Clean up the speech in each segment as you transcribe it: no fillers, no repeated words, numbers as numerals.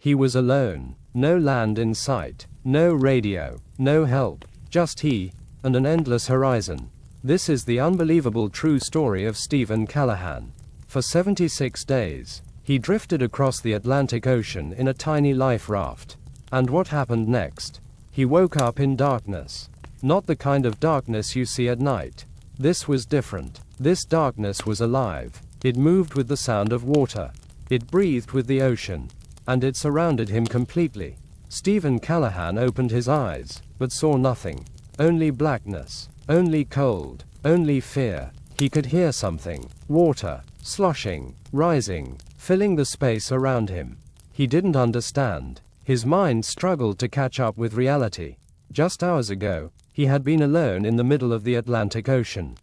He was alone, no land in sight, no radio, no help, just he, and an endless horizon. This is the unbelievable true story of Stephen Callahan. For 76 days, he drifted across the Atlantic Ocean in a tiny life raft. And what happened next? He woke up in darkness. Not the kind of darkness you see at night. This was different. This darkness was alive. It moved with the sound of water. It breathed with the ocean. And it surrounded him completely. Stephen Callahan opened his eyes, but saw nothing. Only blackness. Only cold. Only fear. He could hear something. Water. Sloshing. Rising. Filling the space around him. He didn't understand. His mind struggled to catch up with reality. Just hours ago, he had been alone in the middle of the Atlantic Ocean.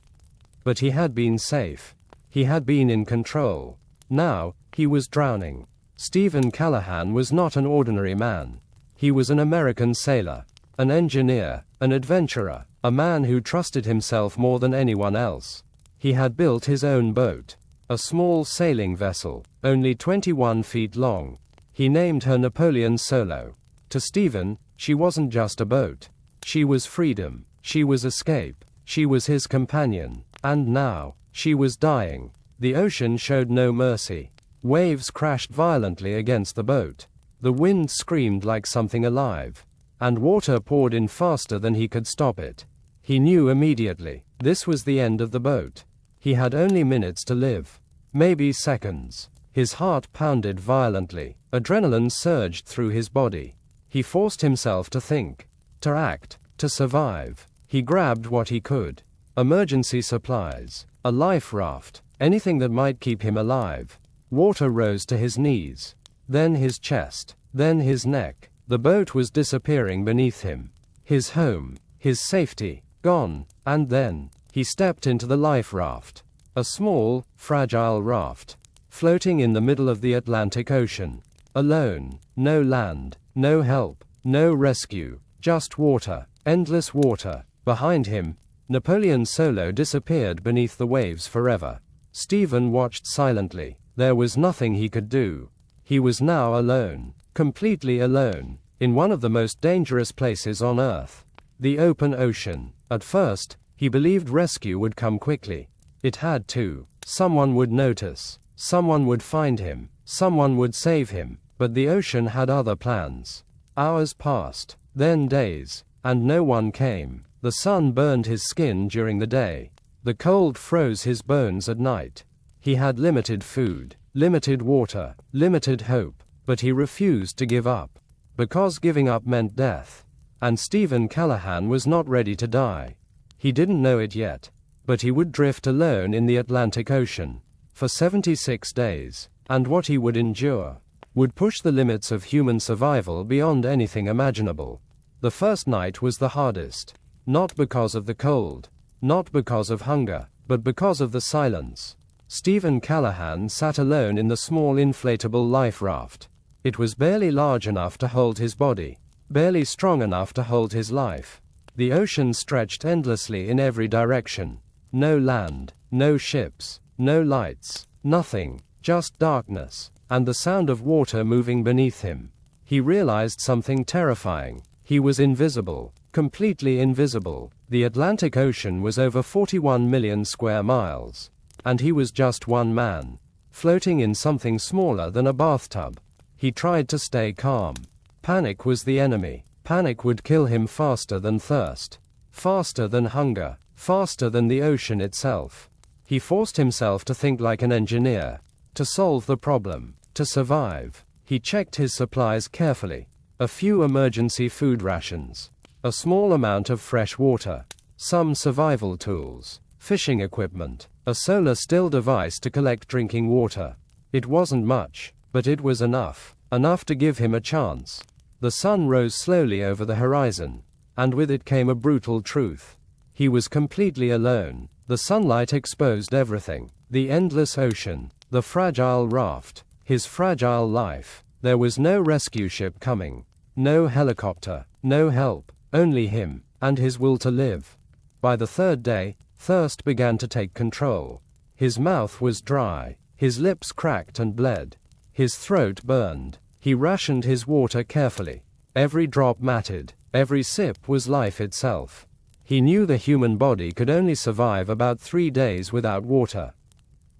But he had been safe. He had been in control. Now, he was drowning. Stephen Callahan was not an ordinary man. He was an American sailor, an engineer, an adventurer, a man who trusted himself more than anyone else. He had built his own boat, a small sailing vessel, only 21 feet long. He named her Napoleon Solo. To Stephen, she wasn't just a boat. She was freedom. She was escape. She was his companion. And now, she was dying. The ocean showed no mercy. Waves crashed violently against the boat. The wind screamed like something alive. And water poured in faster than he could stop it. He knew immediately. This was the end of the boat. He had only minutes to live. Maybe seconds. His heart pounded violently. Adrenaline surged through his body. He forced himself to think, to act, to survive. He grabbed what he could. Emergency supplies, a life raft, anything that might keep him alive. Water rose to his knees, then his chest, then his neck. The boat was disappearing beneath him. His home, his safety, gone. And then, he stepped into the life raft. A small, fragile raft, floating in the middle of the Atlantic Ocean. Alone, no land, no help, no rescue, just water, endless water. Behind him, Napoleon Solo disappeared beneath the waves forever. Stephen watched silently. There was nothing he could do. He was now alone, completely alone, in one of the most dangerous places on Earth. The open ocean. At first, he believed rescue would come quickly. It had to. Someone would notice. Someone would find him. Someone would save him. But the ocean had other plans. Hours passed, then days, and no one came. The sun burned his skin during the day. The cold froze his bones at night. He had limited food, limited water, limited hope, but he refused to give up. Because giving up meant death. And Stephen Callahan was not ready to die. He didn't know it yet. But he would drift alone in the Atlantic Ocean for 76 days. And what he would endure would push the limits of human survival beyond anything imaginable. The first night was the hardest. Not because of the cold. Not because of hunger. But because of the silence. Stephen Callahan sat alone in the small inflatable life raft. It was barely large enough to hold his body. Barely strong enough to hold his life. The ocean stretched endlessly in every direction. No land. No ships. No lights. Nothing. Just darkness. And the sound of water moving beneath him. He realized something terrifying. He was invisible. Completely invisible. The Atlantic Ocean was over 41 million square miles. And he was just one man, floating in something smaller than a bathtub. He tried to stay calm. Panic was the enemy. Panic would kill him faster than thirst. Faster than hunger. Faster than the ocean itself. He forced himself to think like an engineer. To solve the problem. To survive. He checked his supplies carefully. A few emergency food rations. A small amount of fresh water. Some survival tools. Fishing equipment. A solar still device to collect drinking water. It wasn't much, but it was enough. Enough to give him a chance. The sun rose slowly over the horizon. And with it came a brutal truth. He was completely alone. The sunlight exposed everything. The endless ocean. The fragile raft. His fragile life. There was no rescue ship coming. No helicopter. No help. Only him. And his will to live. By the third day, thirst began to take control. His mouth was dry. His lips cracked and bled. His throat burned. He rationed his water carefully. Every drop mattered. Every sip was life itself. He knew the human body could only survive about 3 days without water.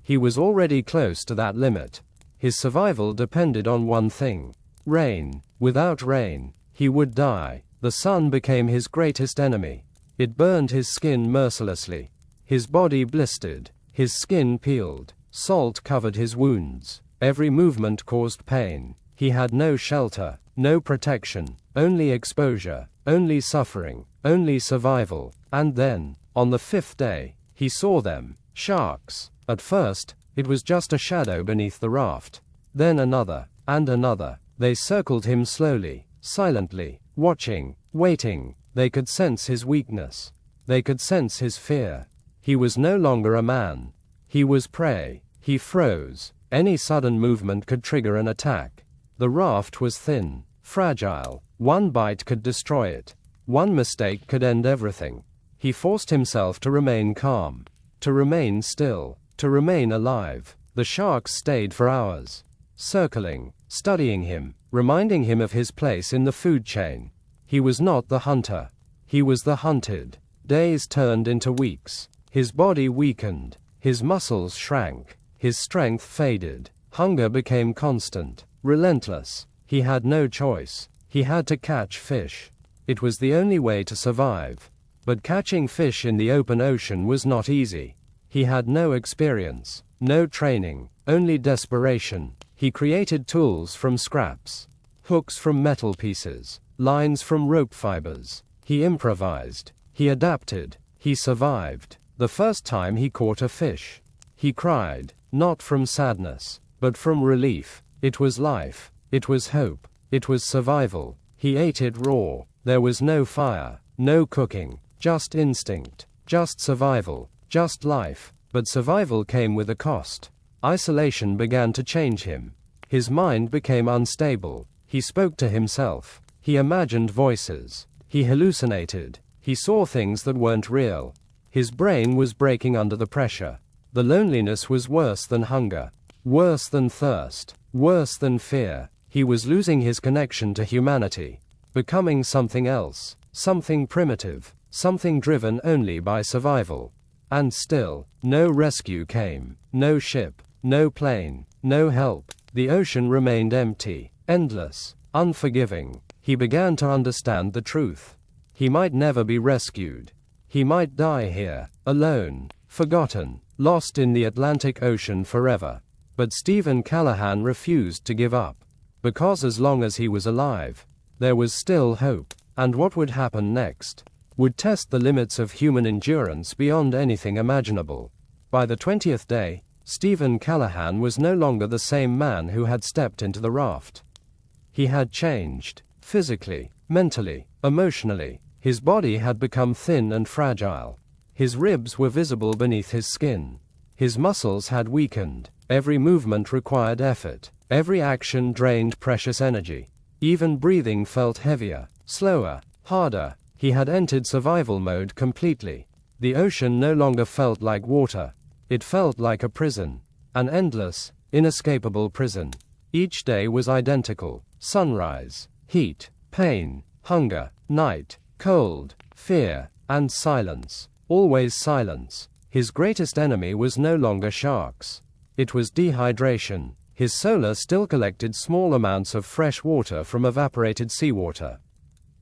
He was already close to that limit. His survival depended on one thing: rain. Without rain, he would die. The sun became his greatest enemy. It burned his skin mercilessly. His body blistered. His skin peeled. Salt covered his wounds. Every movement caused pain. He had no shelter, no protection, only exposure, only suffering, only survival. And then, on the 5th day, he saw them, sharks. At first, it was just a shadow beneath the raft. Then another, and another. They circled him slowly, silently, watching, waiting. They could sense his weakness. They could sense his fear. He was no longer a man. He was prey. He froze. Any sudden movement could trigger an attack. The raft was thin, fragile. One bite could destroy it. One mistake could end everything. He forced himself to remain calm, to remain still, to remain alive. The sharks stayed for hours, circling, studying him, reminding him of his place in the food chain. He was not the hunter. He was the hunted. Days turned into weeks. His body weakened. His muscles shrank. His strength faded. Hunger became constant, relentless. He had no choice. He had to catch fish. It was the only way to survive. But catching fish in the open ocean was not easy. He had no experience, no training, only desperation. He created tools from scraps, hooks from metal pieces, lines from rope fibers. He improvised. He adapted. He survived. The first time he caught a fish, he cried, not from sadness, but from relief. It was life. It was hope. It was survival. He ate it raw. There was no fire, no cooking, just instinct, just survival, just life. But survival came with a cost. Isolation began to change him. His mind became unstable. He spoke to himself. He imagined voices. He hallucinated. He saw things that weren't real. His brain was breaking under the pressure. The loneliness was worse than hunger, worse than thirst, worse than fear. He was losing his connection to humanity, becoming something else, something primitive, something driven only by survival. And still, no rescue came, no ship, no plane, no help. The ocean remained empty, endless, unforgiving. He began to understand the truth. He might never be rescued. He might die here, alone, forgotten, lost in the Atlantic Ocean forever. But Stephen Callahan refused to give up. Because as long as he was alive, there was still hope. And what would happen next would test the limits of human endurance beyond anything imaginable. By the 20th day, Stephen Callahan was no longer the same man who had stepped into the raft. He had changed, physically, mentally, emotionally. His body had become thin and fragile. His ribs were visible beneath his skin. His muscles had weakened. Every movement required effort. Every action drained precious energy. Even breathing felt heavier, slower, harder. He had entered survival mode completely. The ocean no longer felt like water. It felt like a prison. An endless, inescapable prison. Each day was identical. Sunrise, heat, pain, hunger, night, cold, fear, and silence. Always silence. His greatest enemy was no longer sharks. It was dehydration. His solar still collected small amounts of fresh water from evaporated seawater.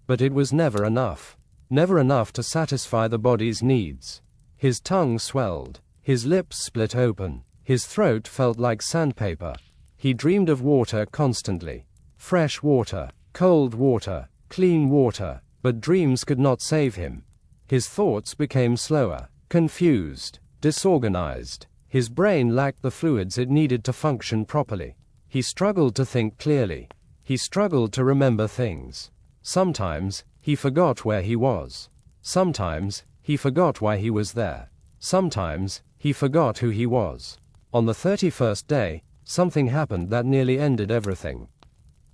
But it was never enough. Never enough to satisfy the body's needs. His tongue swelled. His lips split open. His throat felt like sandpaper. He dreamed of water constantly. Fresh water, cold water, clean water. But dreams could not save him. His thoughts became slower, confused, disorganized. His brain lacked the fluids it needed to function properly. He struggled to think clearly. He struggled to remember things. Sometimes, he forgot where he was. Sometimes, he forgot why he was there. Sometimes, he forgot who he was. On the 31st day, something happened that nearly ended everything.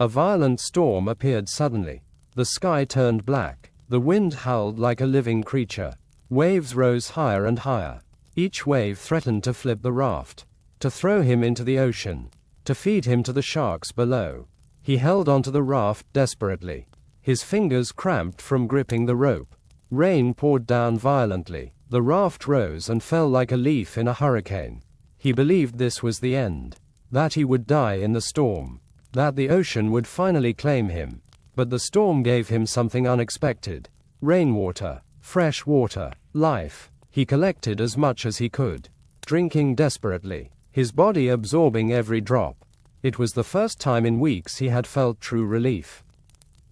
A violent storm appeared suddenly. The sky turned black. The wind howled like a living creature. Waves rose higher and higher. Each wave threatened to flip the raft, to throw him into the ocean, to feed him to the sharks below. He held onto the raft desperately. His fingers cramped from gripping the rope. Rain poured down violently. The raft rose and fell like a leaf in a hurricane. He believed this was the end. That he would die in the storm. That the ocean would finally claim him. But the storm gave him something unexpected. Rainwater, fresh water, life. He collected as much as he could, drinking desperately, his body absorbing every drop. It was the first time in weeks he had felt true relief.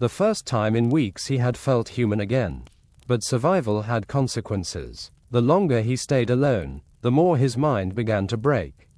The first time in weeks he had felt human again. But survival had consequences. The longer he stayed alone, the more his mind began to break.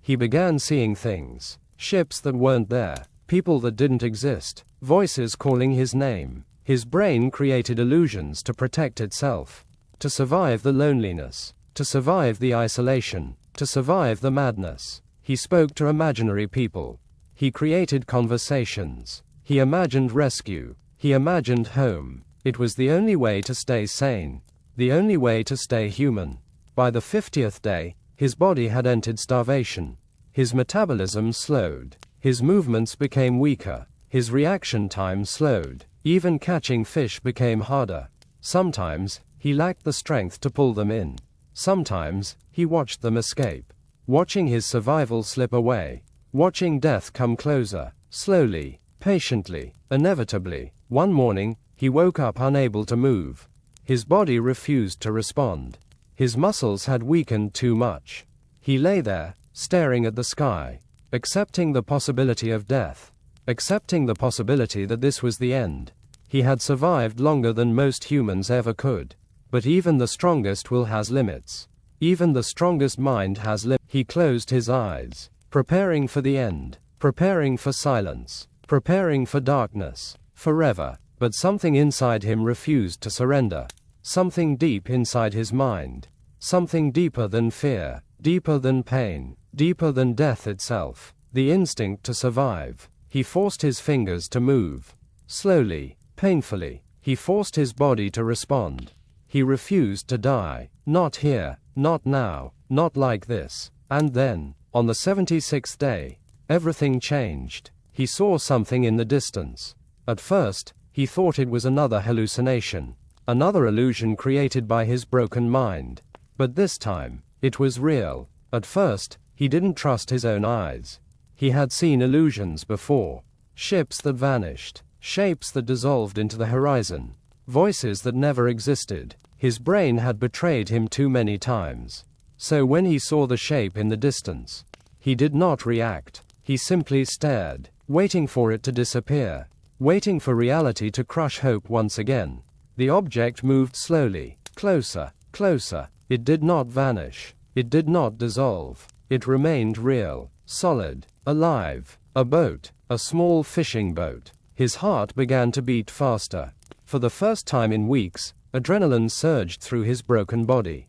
He began seeing things. Ships that weren't there. People that didn't exist. Voices calling his name. His brain created illusions to protect itself. To survive the loneliness. To survive the isolation. To survive the madness. He spoke to imaginary people. He created conversations. He imagined rescue. He imagined home. It was the only way to stay sane. The only way to stay human. By the 50th day, his body had entered starvation. His metabolism slowed. His movements became weaker. His reaction time slowed. Even catching fish became harder. Sometimes, he lacked the strength to pull them in. Sometimes, he watched them escape. Watching his survival slip away. Watching death come closer. Slowly, patiently, inevitably. One morning, he woke up unable to move. His body refused to respond. His muscles had weakened too much. He lay there, staring at the sky, accepting the possibility of death, accepting the possibility that this was the end. He had survived longer than most humans ever could. But even the strongest will has limits. Even the strongest mind has limits. He closed his eyes, preparing for the end, preparing for silence, preparing for darkness, forever. But something inside him refused to surrender. Something deep inside his mind. Something deeper than fear, deeper than pain, deeper than death itself. The instinct to survive. He forced his fingers to move. Slowly, painfully, he forced his body to respond. He refused to die. Not here, not now, not like this. And then, on the 76th day, everything changed. He saw something in the distance. At first, he thought it was another hallucination. Another illusion created by his broken mind. But this time, it was real. At first, he didn't trust his own eyes. He had seen illusions before. Ships that vanished. Shapes that dissolved into the horizon. Voices that never existed. His brain had betrayed him too many times. So when he saw the shape in the distance, he did not react. He simply stared, waiting for it to disappear. Waiting for reality to crush hope once again. The object moved slowly, closer, closer. It did not vanish. It did not dissolve. It remained real, solid, alive. A boat, a small fishing boat. His heart began to beat faster. For the first time in weeks, adrenaline surged through his broken body.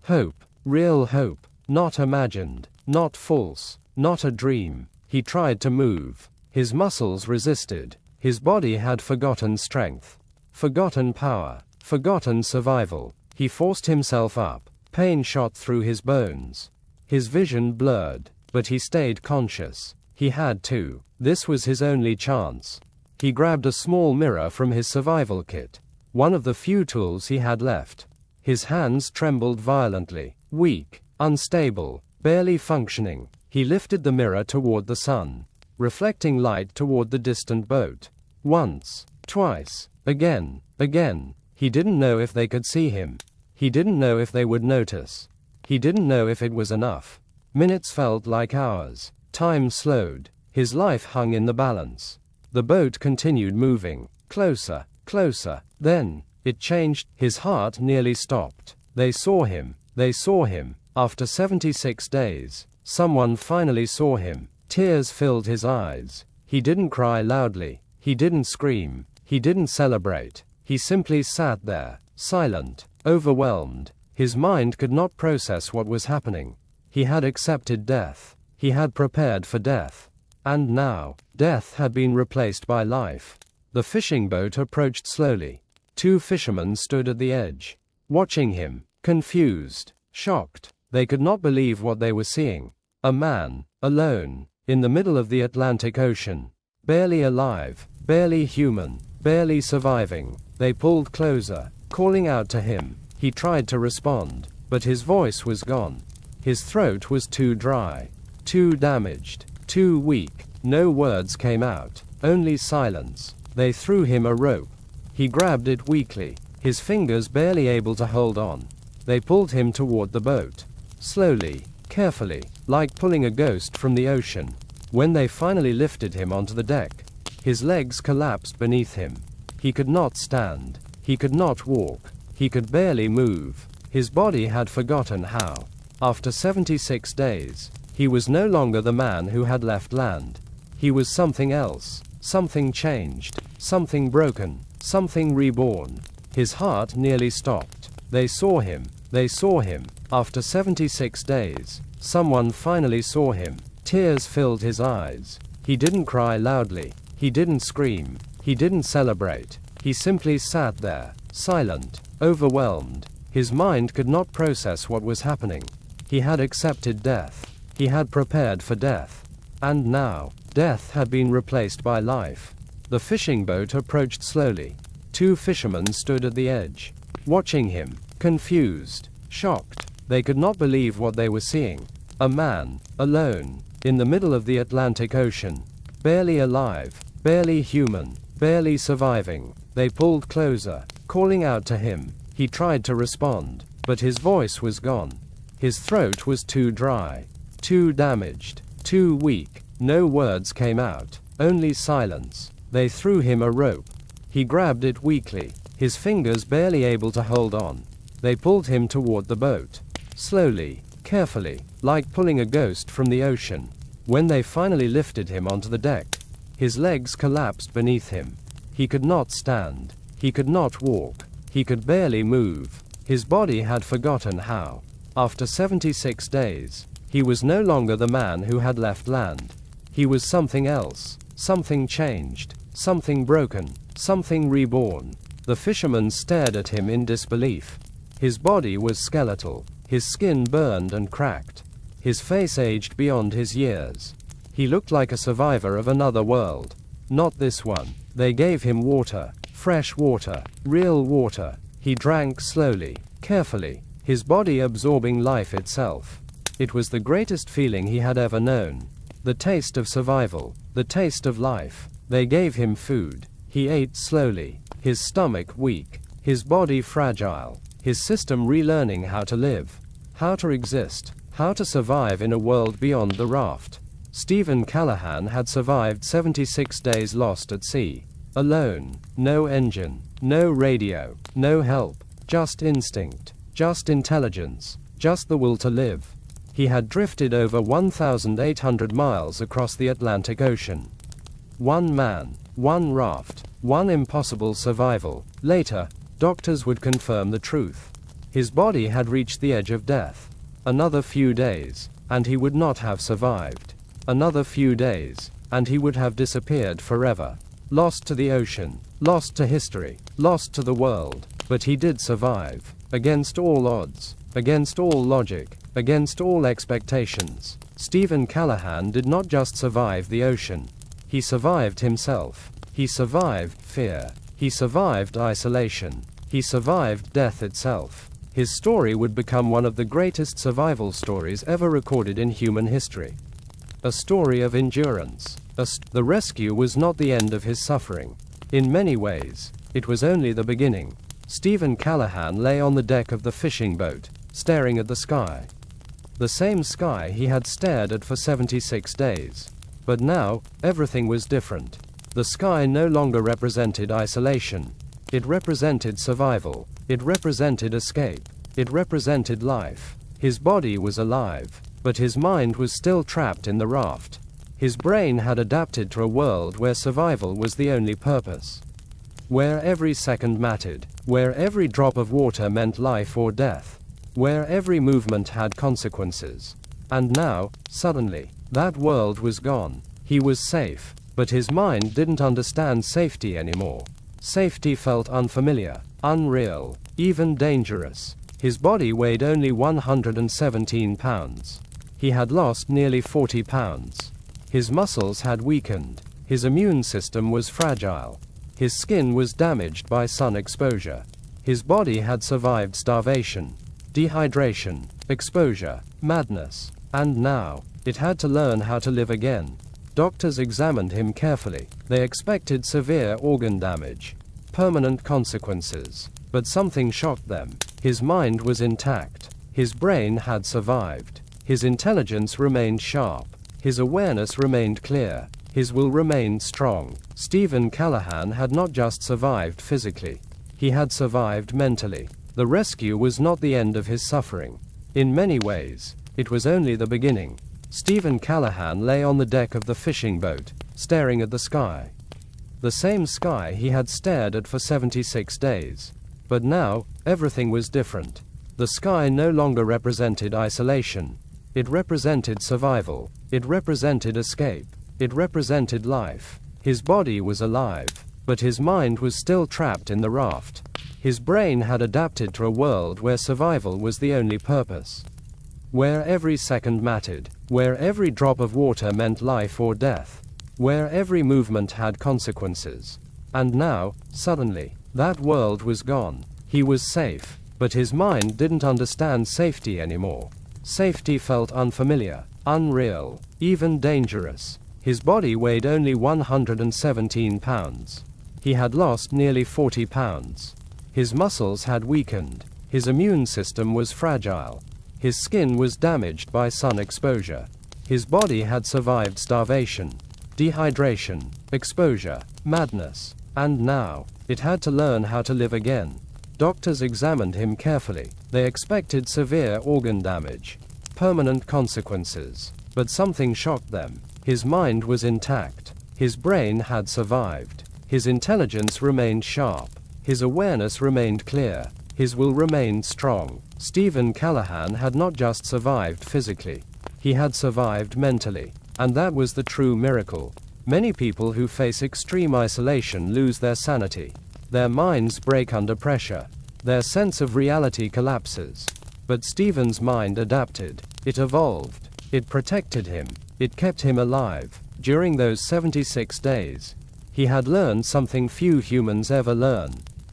Hope, real hope, not imagined, not false, not a dream. He tried to move. His muscles resisted. His body had forgotten strength, forgotten power, forgotten survival. He forced himself up. Pain shot through his bones. His vision blurred, but he stayed conscious. He had to. This was his only chance. He grabbed a small mirror from his survival kit, one of the few tools he had left. His hands trembled violently, weak, unstable, barely functioning. He lifted the mirror toward the sun, reflecting light toward the distant boat. Once, twice, again, again. He didn't know if they could see him. He didn't know if they would notice. He didn't know if it was enough. Minutes felt like hours. Time slowed. His life hung in the balance. The boat continued moving, closer, closer. Then, it changed. His heart nearly stopped. They saw him. They saw him. After 76 days, someone finally saw him. Tears filled his eyes. He didn't cry loudly. He didn't scream. He didn't celebrate. He simply sat there, silent, overwhelmed. His mind could not process what was happening. He had accepted death. He had prepared for death. And now, death had been replaced by life. The fishing boat approached slowly. Two fishermen stood at the edge, watching him, confused, shocked. They could not believe what they were seeing. A man, alone, in the middle of the Atlantic Ocean. barely alive, barely human, barely surviving. They pulled closer, calling out to him. He tried to respond, but his voice was gone. His throat was too dry, too damaged, too weak. No words came out, only silence. They threw him a rope. He grabbed it weakly, his fingers barely able to hold on. They pulled him toward the boat. Slowly, carefully, like pulling a ghost from the ocean. When they finally lifted him onto the deck, his legs collapsed beneath him. He could not stand. He could not walk. He could barely move. His body had forgotten how. After 76 days, he was no longer the man who had left land. He was something else. Something changed. Something broken. Something reborn. His heart nearly stopped. They saw him. They saw him. After 76 days, someone finally saw him. Tears filled his eyes. He didn't cry loudly. He didn't scream. He didn't celebrate. He simply sat there, silent, overwhelmed. His mind could not process what was happening. He had accepted death. He had prepared for death. And now, death had been replaced by life. The fishing boat approached slowly. Two fishermen stood at the edge, watching him, confused, shocked. They could not believe what they were seeing. A man, alone, in the middle of the Atlantic Ocean, barely alive, barely human, barely surviving. They pulled closer, calling out to him. He tried to respond, but his voice was gone. His throat was too dry, too damaged, too weak. No words came out, only silence. They threw him a rope. He grabbed it weakly, his fingers barely able to hold on. They pulled him toward the boat. Slowly, carefully, like pulling a ghost from the ocean. When they finally lifted him onto the deck, his legs collapsed beneath him. He could not stand. He could not walk. He could barely move. His body had forgotten how. After 76 days, he was no longer the man who had left land. He was something else. Something changed. Something broken. Something reborn. The fishermen stared at him in disbelief. His body was skeletal. His skin burned and cracked. His face aged beyond his years. He looked like a survivor of another world. Not this one. They gave him water. Fresh water. Real water. He drank slowly, carefully, his body absorbing life itself. It was the greatest feeling he had ever known. The taste of survival. The taste of life. They gave him food. He ate slowly. His stomach weak. His body fragile. His system relearning how to live. How to exist. How to survive in a world beyond the raft. Stephen Callahan had survived 76 days lost at sea. Alone. No engine. No radio. No help. Just instinct. Just intelligence. Just the will to live. He had drifted over 1,800 miles across the Atlantic Ocean. One man. One raft. One impossible survival. Later, doctors would confirm the truth. His body had reached the edge of death. Another few days, and he would not have survived. Another few days, and he would have disappeared forever. Lost to the ocean, lost to history, lost to the world. But he did survive. Against all odds, against all logic, against all expectations. Stephen Callahan did not just survive the ocean. He survived himself. He survived fear. He survived isolation. He survived death itself. His story would become one of the greatest survival stories ever recorded in human history. A story of endurance. The rescue was not the end of his suffering. In many ways, it was only the beginning. Stephen Callahan lay on the deck of the fishing boat, staring at the sky. The same sky he had stared at for 76 days. But now, everything was different. The sky no longer represented isolation. It represented survival. It represented escape. It represented life. His body was alive, but his mind was still trapped in the raft. His brain had adapted to a world where survival was the only purpose. Where every second mattered. Where every drop of water meant life or death. Where every movement had consequences. And now, suddenly, that world was gone. He was safe, but his mind didn't understand safety anymore. Safety felt unfamiliar, unreal, even dangerous. His body weighed only 117 pounds. He had lost nearly 40 pounds. His muscles had weakened. His immune system was fragile. His skin was damaged by sun exposure. His body had survived starvation, dehydration, exposure, madness, and now, it had to learn how to live again. Doctors examined him carefully. They expected severe organ damage, permanent consequences. But something shocked them. His mind was intact. His brain had survived. His intelligence remained sharp. His awareness remained clear. His will remained strong. Stephen Callahan had not just survived physically. He had survived mentally. The rescue was not the end of his suffering. In many ways, it was only the beginning. Stephen Callahan lay on the deck of the fishing boat, staring at the sky. The same sky he had stared at for 76 days. But now, everything was different. The sky no longer represented isolation. It represented survival. It represented escape. It represented life. His body was alive, but his mind was still trapped in the raft. His brain had adapted to a world where survival was the only purpose. Where every second mattered. Where every drop of water meant life or death. Where every movement had consequences. And now, suddenly, that world was gone. He was safe, but his mind didn't understand safety anymore. Safety felt unfamiliar, unreal, even dangerous. His body weighed only 117 pounds. He had lost nearly 40 pounds. His muscles had weakened. His immune system was fragile. His skin was damaged by sun exposure. His body had survived starvation, dehydration, exposure, madness, and now, it had to learn how to live again. Doctors examined him carefully. They expected severe organ damage, permanent consequences. But something shocked them. His mind was intact. His brain had survived. His intelligence remained sharp. His awareness remained clear. His will remained strong. Stephen Callahan had not just survived physically. He had survived mentally. And that was the true miracle. Many people who face extreme isolation lose their sanity. Their minds break under pressure. Their sense of reality collapses. But Stephen's mind adapted. It evolved. It protected him. It kept him alive. During those 76 days, he had learned something few humans ever learn.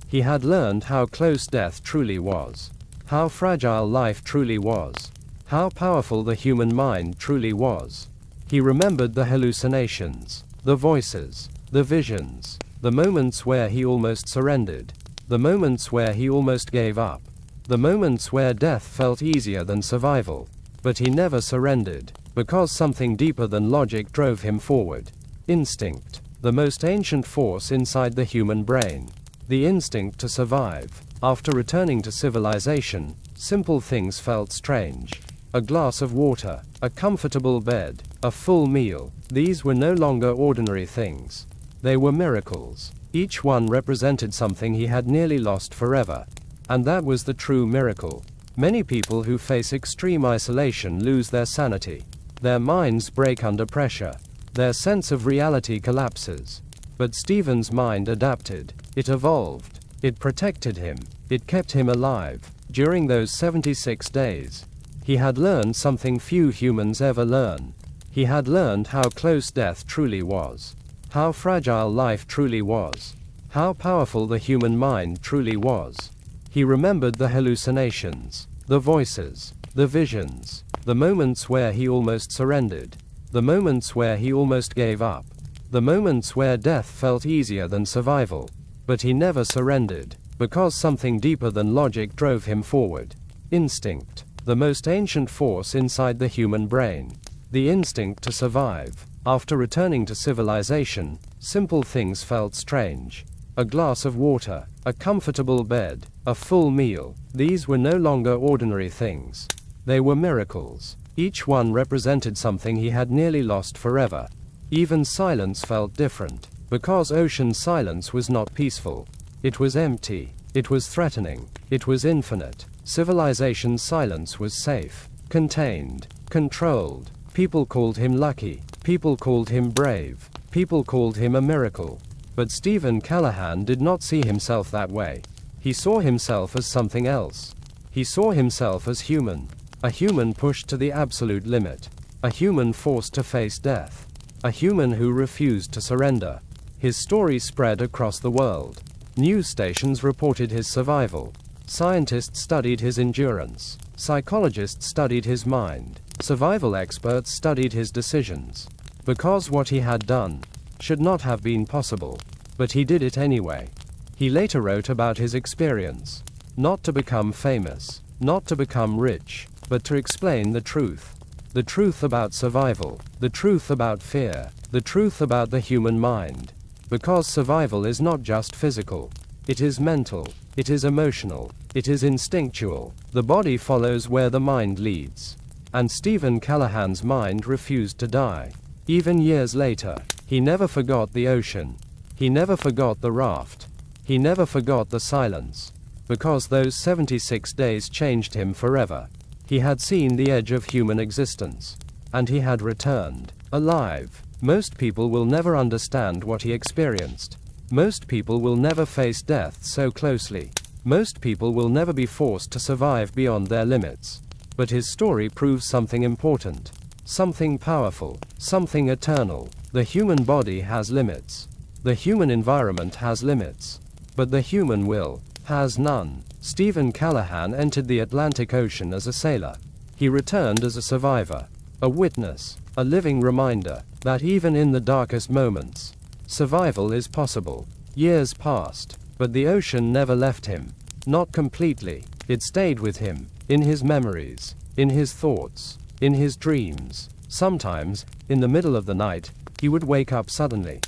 He had learned how close death truly was. How fragile life truly was. How powerful the human mind truly was. He remembered the hallucinations, the voices, the visions, the moments where he almost surrendered, the moments where he almost gave up, the moments where death felt easier than survival. But he never surrendered, because something deeper than logic drove him forward. Instinct, the most ancient force inside the human brain. The instinct to survive. After returning to civilization, simple things felt strange. A glass of water, a comfortable bed, a full meal. These were no longer ordinary things. They were miracles. Each one represented something he had nearly lost forever. And that was the true miracle. Many people who face extreme isolation lose their sanity. Their minds break under pressure. Their sense of reality collapses. But Stephen's mind adapted. It evolved. It protected him. It kept him alive. During those 76 days, he had learned something few humans ever learn. He had learned how close death truly was. How fragile life truly was. How powerful the human mind truly was. He remembered the hallucinations, the voices, the visions, the moments where he almost surrendered, the moments where he almost gave up, the moments where death felt easier than survival. But he never surrendered, because something deeper than logic drove him forward. Instinct, the most ancient force inside the human brain. The instinct to survive. After returning to civilization, simple things felt strange. A glass of water, a comfortable bed, a full meal. These were no longer ordinary things. They were miracles. Each one represented something he had nearly lost forever. Even silence felt different, because ocean silence was not peaceful. It was empty. It was threatening. It was infinite. Civilization's silence was safe, contained, controlled. People called him lucky. People called him brave. People called him a miracle. But Stephen Callahan did not see himself that way. He saw himself as something else. He saw himself as human. A human pushed to the absolute limit. A human forced to face death. A human who refused to surrender. His story spread across the world. News stations reported his survival. Scientists studied his endurance. Psychologists studied his mind. Survival experts studied his decisions. Because what he had done should not have been possible. But he did it anyway. He later wrote about his experience. Not to become famous, not to become rich, but to explain the truth. The truth about survival, the truth about fear, the truth about the human mind. Because survival is not just physical. It is mental, it is emotional, it is instinctual. The body follows where the mind leads. And Stephen Callahan's mind refused to die. Even years later, he never forgot the ocean. He never forgot the raft. He never forgot the silence. Because those 76 days changed him forever. He had seen the edge of human existence. And he had returned, alive. Most people will never understand what he experienced. Most people will never face death so closely. Most people will never be forced to survive beyond their limits. But his story proves something important. Something powerful. Something eternal. The human body has limits. The human environment has limits. But the human will has none. Stephen Callahan entered the Atlantic Ocean as a sailor. He returned as a survivor. A witness. A living reminder that even in the darkest moments, survival is possible. Years passed, but the ocean never left him. Not completely. It stayed with him, in his memories, in his thoughts, in his dreams. Sometimes, in the middle of the night, he would wake up suddenly.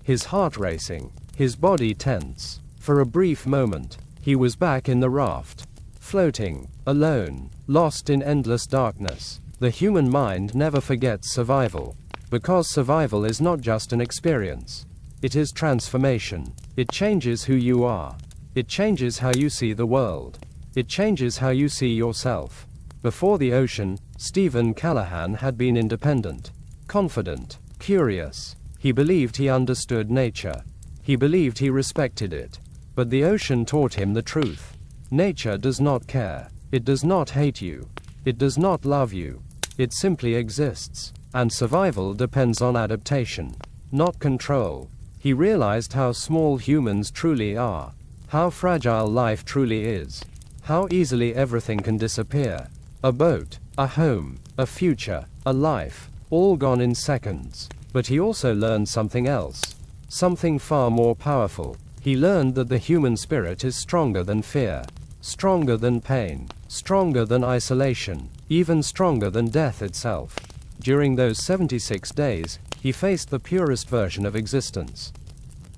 His heart racing, his body tense. For a brief moment, he was back in the raft, floating, alone, lost in endless darkness. The human mind never forgets survival. Because survival is not just an experience. It is transformation. It changes who you are. It changes how you see the world. It changes how you see yourself. Before the ocean, Stephen Callahan had been independent, confident, curious. He believed he understood nature. He believed he respected it. But the ocean taught him the truth. Nature does not care. It does not hate you. It does not love you. It simply exists. And survival depends on adaptation, not control. He realized how small humans truly are. How fragile life truly is. How easily everything can disappear. A boat, a home, a future, a life, all gone in seconds. But he also learned something else. Something far more powerful. He learned that the human spirit is stronger than fear. Stronger than pain. Stronger than isolation. Even stronger than death itself. During those 76 days, he faced the purest version of existence.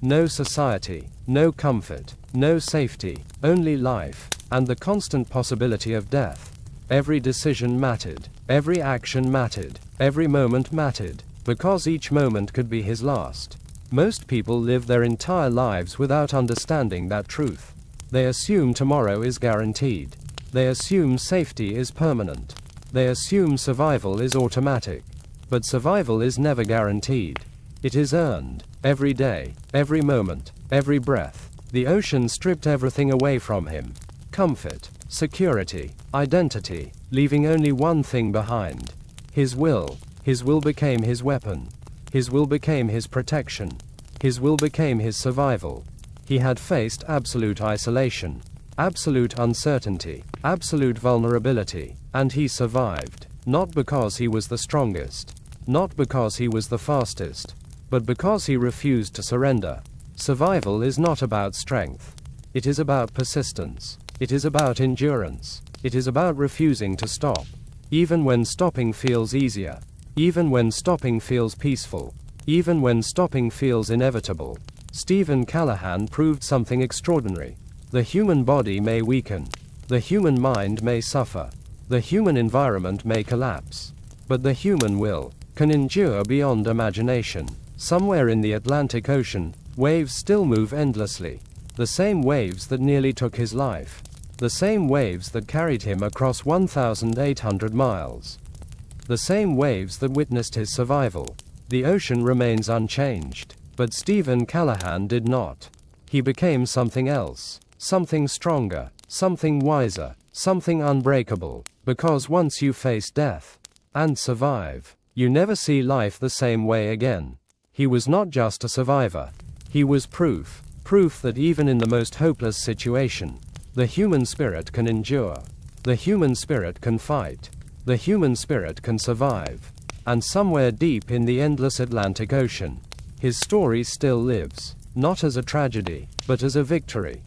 No society, no comfort, no safety, only life, and the constant possibility of death. Every decision mattered, every action mattered, every moment mattered, because each moment could be his last. Most people live their entire lives without understanding that truth. They assume tomorrow is guaranteed. They assume safety is permanent. They assume survival is automatic. But survival is never guaranteed. It is earned, every day, every moment, every breath. The ocean stripped everything away from him. Comfort, security, identity, leaving only one thing behind. His will. His will became his weapon. His will became his protection. His will became his survival. He had faced absolute isolation, absolute uncertainty, absolute vulnerability, and he survived. Not because he was the strongest, not because he was the fastest, but because he refused to surrender. Survival is not about strength. It is about persistence. It is about endurance. It is about refusing to stop. Even when stopping feels easier. Even when stopping feels peaceful. Even when stopping feels inevitable. Stephen Callahan proved something extraordinary. The human body may weaken. The human mind may suffer. The human environment may collapse. But the human will can endure beyond imagination. Somewhere in the Atlantic Ocean, waves still move endlessly. The same waves that nearly took his life. The same waves that carried him across 1,800 miles. The same waves that witnessed his survival. The ocean remains unchanged. But Stephen Callahan did not. He became something else. Something stronger. Something wiser. Something unbreakable. Because once you face death and survive, You never see life the same way again. He was not just a survivor. He was proof. Proof that even in the most hopeless situation, the human spirit can endure. The human spirit can fight. The human spirit can survive. And somewhere deep in the endless Atlantic Ocean, his story still lives, not as a tragedy, but as a victory.